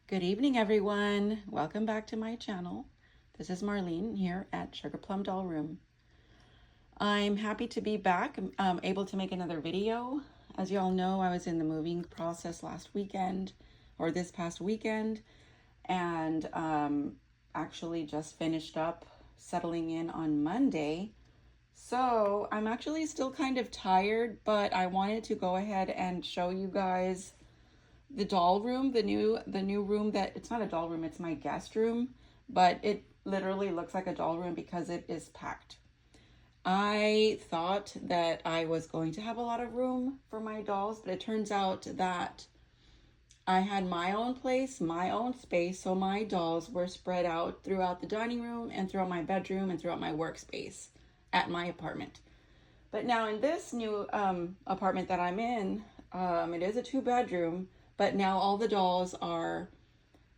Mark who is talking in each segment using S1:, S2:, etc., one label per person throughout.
S1: Good evening, everyone. Welcome back to my channel. This is Marlene here at Sugar Plum Doll Room. I'm happy to be back. I'm able to make another video. As you all know, I was in the moving process last weekend, or this past weekend, and actually just finished up settling in on Monday. So I'm actually still kind of tired, but I wanted to go ahead and show you guys the doll room, the new room that it's not a doll room, it's my guest room, but it literally looks like a doll room because it is packed. I thought that I was going to have a lot of room for my dolls, but it turns out that I had my own place, my own space, so my dolls were spread out throughout the dining room and throughout my bedroom and throughout my workspace at my apartment. But now in this new apartment that I'm in, it is a 2-bedroom, but now all the dolls are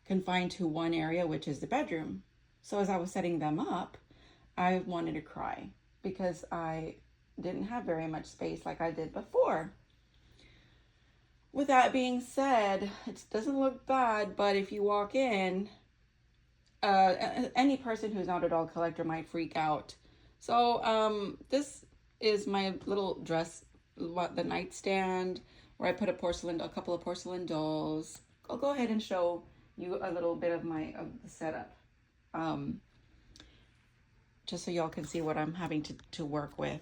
S1: confined to one area, which is the bedroom. So as I was setting them up, I wanted to cry because I didn't have very much space like I did before. With that being said, it doesn't look bad, but if you walk in, any person who's not a doll collector might freak out. So this is my little dress, the nightstand, where I put a couple of porcelain dolls. I'll go ahead and show you a little bit of the setup, just so y'all can see what I'm having to work with.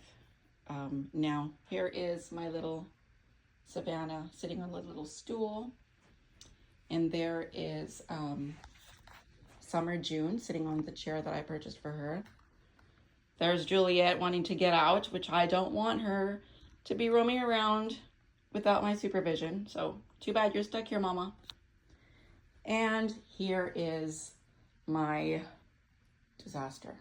S1: Now, here is my little Savannah sitting on a little stool, and there is Summer June sitting on the chair that I purchased for her. There's Juliet wanting to get out, which I don't want her to be roaming around without my supervision. So too bad you're stuck here, Mama. And here is my disaster.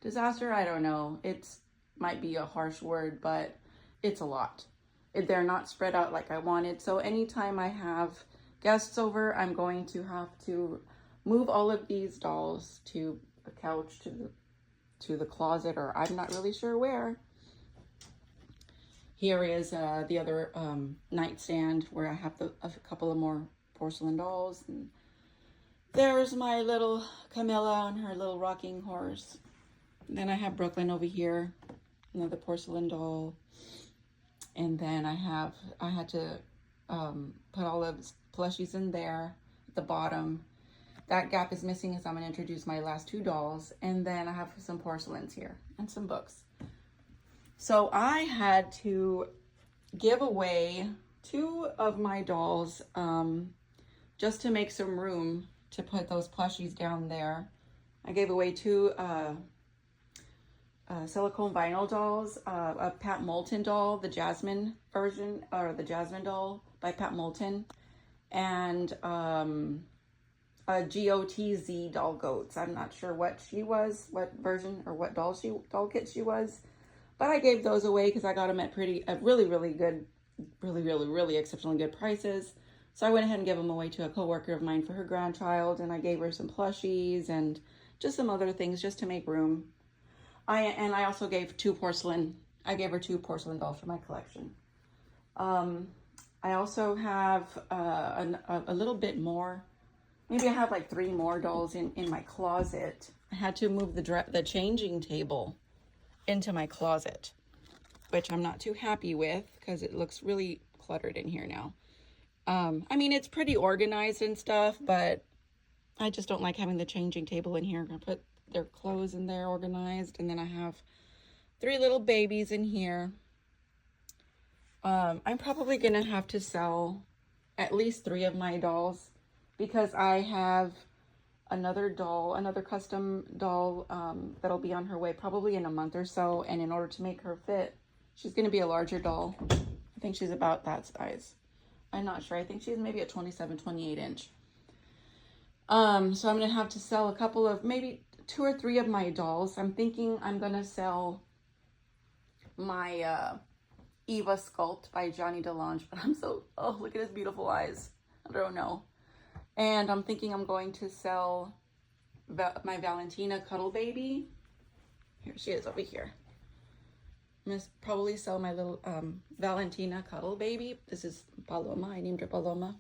S1: Disaster, I don't know. It's might be a harsh word, but it's a lot. They're not spread out like I wanted. So anytime I have guests over, I'm going to have to move all of these dolls to a couch, to the closet, or I'm not really sure where. Here is the other nightstand where I have a couple of more porcelain dolls. And there's my little Camilla on her little rocking horse. And then I have Brooklyn over here, another porcelain doll. And then I had to put all of plushies in there at the bottom. That gap is missing, so I'm going to introduce my last 2 dolls. And then I have some porcelains here and some books. So I had to give away 2 of my dolls just to make some room to put those plushies down there. I gave away 2 silicone vinyl dolls, a Pat Moulton doll, the Jasmine version, or the Jasmine doll by Pat Moulton, and a GOTZ doll goats. I'm not sure what she was, what version or what doll kit she was, but I gave those away because I got them at really good, really exceptionally good prices. So I went ahead and gave them away to a coworker of mine for her grandchild, and I gave her some plushies and just some other things just to make room. I also gave 2 porcelain. I gave her 2 porcelain dolls for my collection. I also have a little bit more. Maybe I have like 3 more dolls in my closet. I had to move the changing table into my closet, which I'm not too happy with because it looks really cluttered in here now. I mean, it's pretty organized and stuff, but I just don't like having the changing table in here. I'm gonna put their clothes in there organized, and then I have 3 little babies in here. I'm probably gonna have to sell at least 3 of my dolls because I have another custom doll that'll be on her way probably in a month or so, and in order to make her fit, she's going to be a larger doll. I think she's about that size. I'm not sure. I think she's maybe a 27, 28 inch. So I'm going to have to sell a couple of, maybe 2 or 3 of my dolls. I'm thinking I'm going to sell my Eva Sculpt by Johnny DeLonge, but oh, look at his beautiful eyes. I don't know. And I'm thinking I'm going to sell my Valentina Cuddle Baby. Here she is over here. I'm going to probably sell my little Valentina Cuddle Baby. This is Paloma. I named her Paloma.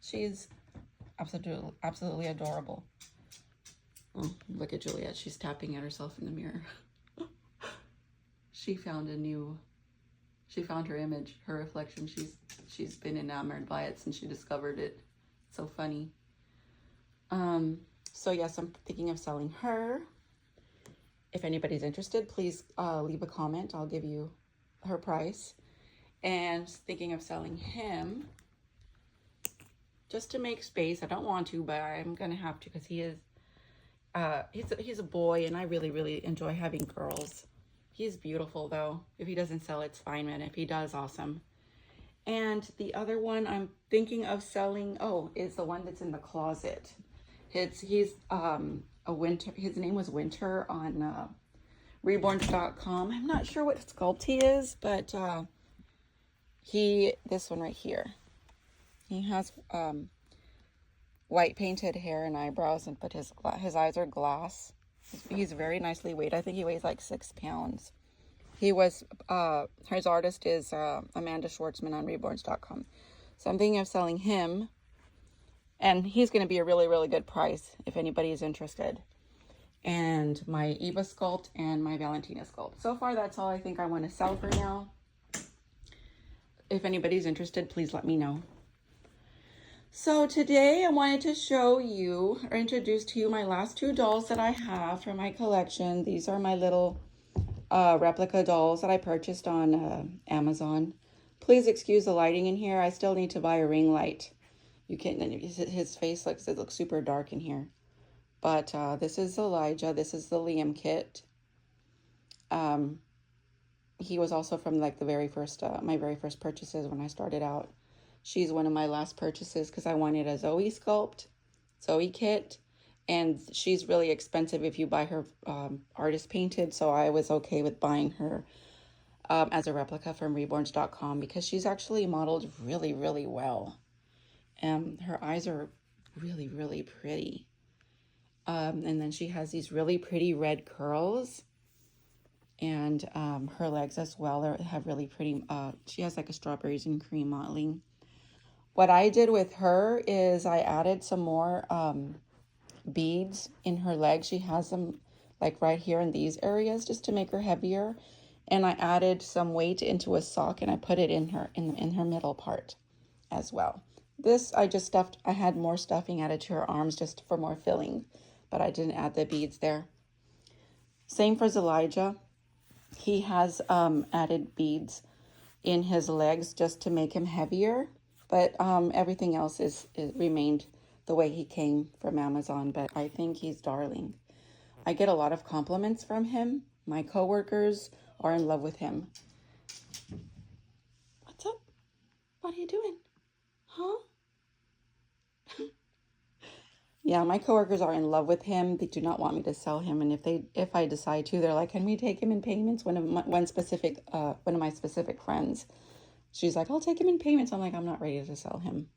S1: She's absolutely adorable. Oh, look at Juliet. She's tapping at herself in the mirror. She found her image, her reflection. She's been enamored by it since she discovered it. So funny. So yes, I'm thinking of selling her. If anybody's interested, please leave a comment. I'll give you her price. And thinking of selling him just to make space. I don't want to, but I'm gonna have to because he's a boy, and I really enjoy having girls. He's beautiful though. If he doesn't sell, it's fine, and if he does, awesome. And the other one I'm thinking of selling, is the one that's in the closet. He's a Winter. His name was Winter on reborns.com. I'm not sure what sculpt he is, but this one right here. He has white painted hair and eyebrows, but his eyes are glass. He's very nicely weighed. I think he weighs like 6 pounds. His artist is Amanda Schwartzman on reborns.com. So I'm thinking of selling him, and he's going to be a really good price if anybody is interested. And my Eva sculpt and my Valentina sculpt. So far, that's all I think I want to sell for now. If anybody's interested, please let me know. So today I wanted to show you or introduce to you my last 2 dolls that I have from my collection. These are my little replica dolls that I purchased on Amazon. Please excuse the lighting in here. I still need to buy a ring light. His face looks super dark in here. But this is Zelijah. This is the Liam kit. He was also from like the very first, my very first purchases when I started out. She's one of my last purchases because I wanted a Zoe kit, and she's really expensive if you buy her artist painted, so I was okay with buying her as a replica from reborns.com because she's actually modeled really well. Her eyes are really pretty. And then she has these really pretty red curls, and her legs as well have really pretty, she has like a strawberries and cream modeling. What I did with her is I added some more beads in her legs. She has them like right here in these areas just to make her heavier. And I added some weight into a sock, and I put it in her middle part as well. This I had more stuffing added to her arms just for more filling, but I didn't add the beads there. Same for Zelijah. He has added beads in his legs just to make him heavier, but everything else remained the way he came from Amazon. But I think he's darling. I get a lot of compliments from him. My coworkers are in love with him. What's up? What are you doing? Huh? Yeah, my coworkers are in love with him. They do not want me to sell him, and if I decide to, they're like, "Can we take him in payments?" One of my specific friends, she's like, "I'll take him in payments." I'm like, "I'm not ready to sell him."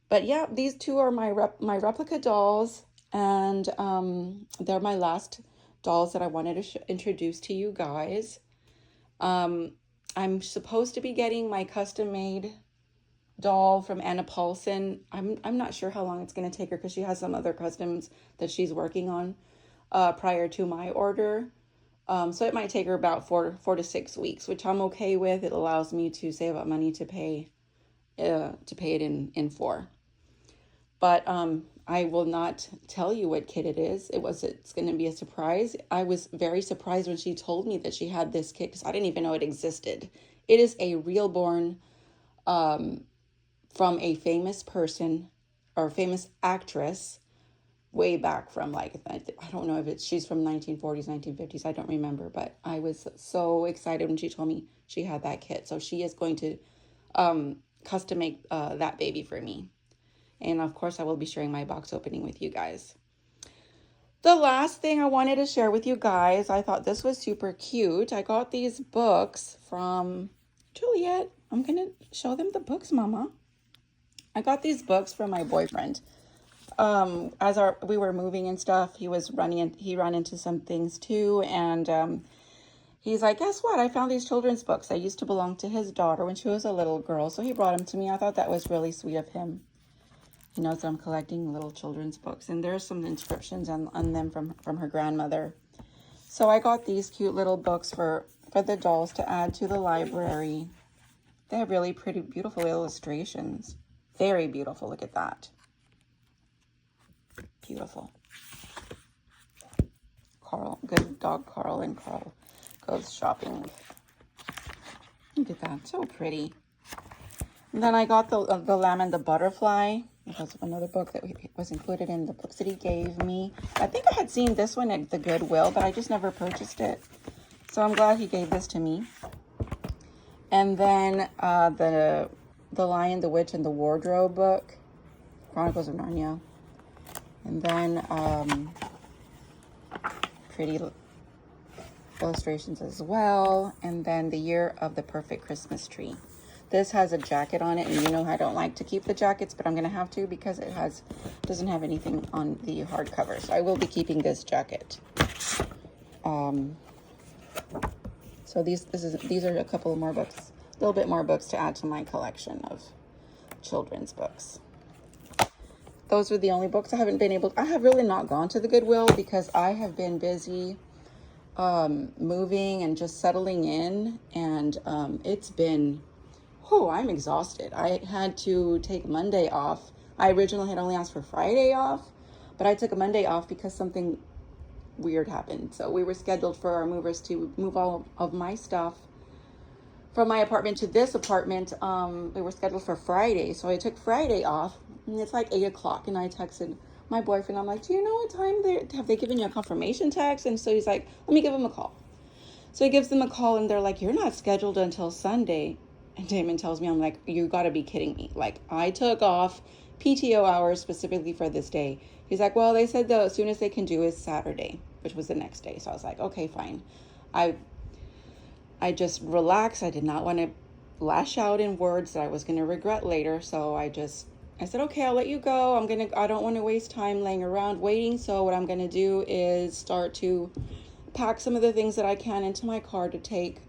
S1: But yeah, these 2 are my replica dolls, and they're my last dolls that I wanted to introduce to you guys. I'm supposed to be getting my custom-made doll from Anna Paulson. I'm not sure how long it's going to take her because she has some other customs that she's working on prior to my order. So it might take her about 4 to 6 weeks, which I'm okay with. It allows me to save up money to pay it in 4. But I will not tell you what kit it is. It's going to be a surprise. I was very surprised when she told me that she had this kit because I didn't even know it existed. It is a reborn from a famous person or famous actress way back from I don't know if she's from 1940s, 1950s. I don't remember, but I was so excited when she told me she had that kit. So she is going to custom make that baby for me. And of course, I will be sharing my box opening with you guys. The last thing I wanted to share with you guys, I thought this was super cute. I got these books from Juliet. I'm going to show them the books, Mama. I got these books from my boyfriend. As we were moving and stuff, he ran into some things too. And he's like, "Guess what? I found these children's books. They used to belong to his daughter when she was a little girl. So he brought them to me. I thought that was really sweet of him. He knows that I'm collecting little children's books, and there's some inscriptions on them from her grandmother. So I got these cute little books for the dolls to add to the library. They have really pretty, beautiful illustrations. Very beautiful. Look at that. Beautiful. Carl, good dog Carl, and Carl goes shopping. Look at that. So pretty. And then I got the Lamb and the Butterfly. That was another book that was included in the books that he gave me. I think I had seen this one at the Goodwill, but I just never purchased it. So I'm glad he gave this to me. And then the Lion, the Witch, and the Wardrobe book, Chronicles of Narnia. And then pretty illustrations as well. And then the Year of the Perfect Christmas Tree. This has a jacket on it, and you know I don't like to keep the jackets, but I'm going to have to because it doesn't have anything on the hardcover. So I will be keeping this jacket. So these are a couple of more books, a little bit more books to add to my collection of children's books. Those are the only books I haven't been able to. I have really not gone to the Goodwill because I have been busy moving and just settling in, and it's been, I'm exhausted. I had to take Monday off. I originally had only asked for Friday off, but I took a Monday off because something weird happened. So we were scheduled for our movers to move all of my stuff from my apartment to this apartment. We were scheduled for Friday, so I took Friday off, and it's like 8 o'clock, and I texted my boyfriend. I'm like, do you know what time have they given you a confirmation text? And so he's like, let me give him a call. So he gives them a call, and they're like, you're not scheduled until Sunday. And Damon tells me, I'm like, you gotta be kidding me. Like, I took off PTO hours specifically for this day. He's like, well, they said the soonest they can do is Saturday, which was the next day. So I was like, okay, fine. I just relaxed. I did not want to lash out in words that I was going to regret later. So I said, okay, I'll let you go. I don't want to waste time laying around waiting. So what I'm going to do is start to pack some of the things that I can into my car to take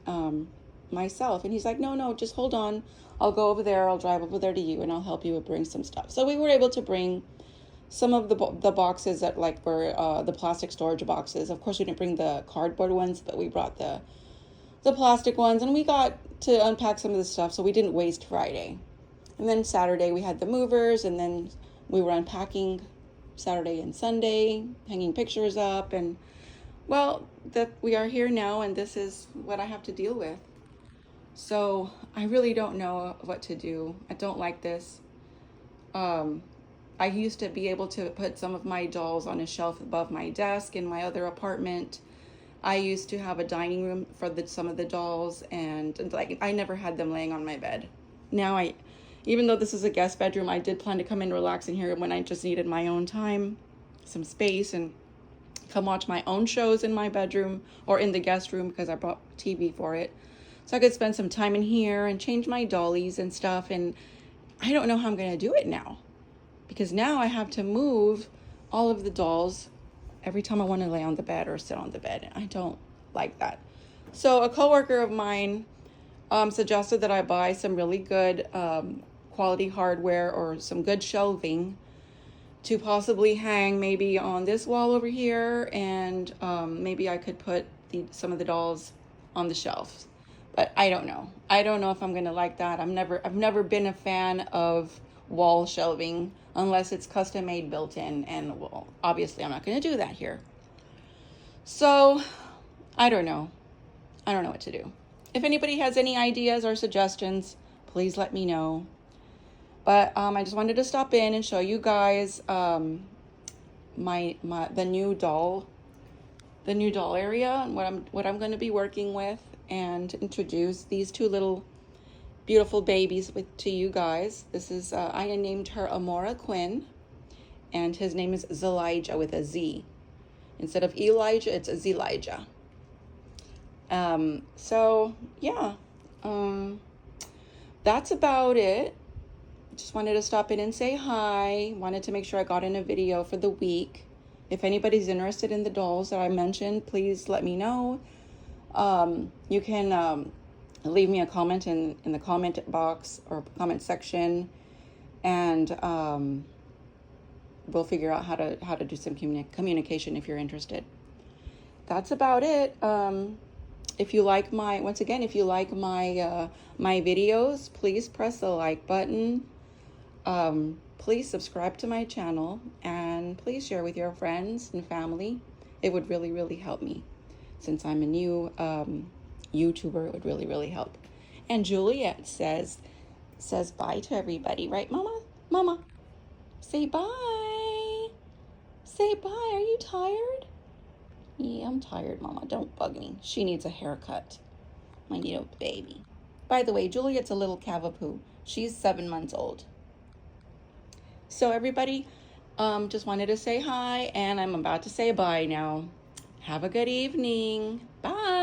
S1: myself. And he's like, no, just hold on. I'll go over there. I'll drive over there to you, and I'll help you bring some stuff. So we were able to bring some of the boxes that were the plastic storage boxes. Of course, we didn't bring the cardboard ones, but we brought the plastic ones, and we got to unpack some of the stuff, so we didn't waste Friday. And then Saturday we had the movers, and then we were unpacking Saturday and Sunday, hanging pictures up, and well, we are here now, and this is what I have to deal with. So I really don't know what to do. I don't like this. I used to be able to put some of my dolls on a shelf above my desk in my other apartment. I used to have a dining room for some of the dolls, and like I never had them laying on my bed. Now even though this is a guest bedroom, I did plan to come and relax in here when I just needed my own time, some space, and come watch my own shows in my bedroom or in the guest room because I brought TV for it. So I could spend some time in here and change my dollies and stuff. And I don't know how I'm going to do it now, because now I have to move all of the dolls every time I want to lay on the bed or sit on the bed. I don't like that. So a coworker of mine suggested that I buy some really good quality hardware or some good shelving to possibly hang maybe on this wall over here, and maybe I could put some of the dolls on the shelves. But I don't know. I don't know if I'm gonna like that. I've never been a fan of wall shelving unless it's custom made, built in, and well, obviously I'm not gonna do that here. So I don't know. I don't know what to do. If anybody has any ideas or suggestions, please let me know. But I just wanted to stop in and show you guys the new doll area and what I'm going to be working with, and introduce these two little beautiful babies to you guys. This is I named her Amora Quinn, and his name is Zelijah with a Z. Instead of Elijah, it's a Zelijah. So yeah, that's about it. Just wanted to stop in and say hi. Wanted to make sure I got in a video for the week. If anybody's interested in the dolls that I mentioned, please let me know. You can leave me a comment in the comment box or comment section, and we'll figure out how to do some communication if you're interested. That's about it. If you like my, once again, if you like my my videos, please press the like button. Please subscribe to my channel, and please share with your friends and family. It would really, really help me. Since I'm a new YouTuber, it would really, really help. And Juliet says bye to everybody, right, Mama? Mama, say bye. Say bye. Are you tired? Yeah, I'm tired, Mama. Don't bug me. She needs a haircut. My little baby. By the way, Juliet's a little cavapoo. She's 7 months old. So everybody, just wanted to say hi, and I'm about to say bye now. Have a good evening. Bye.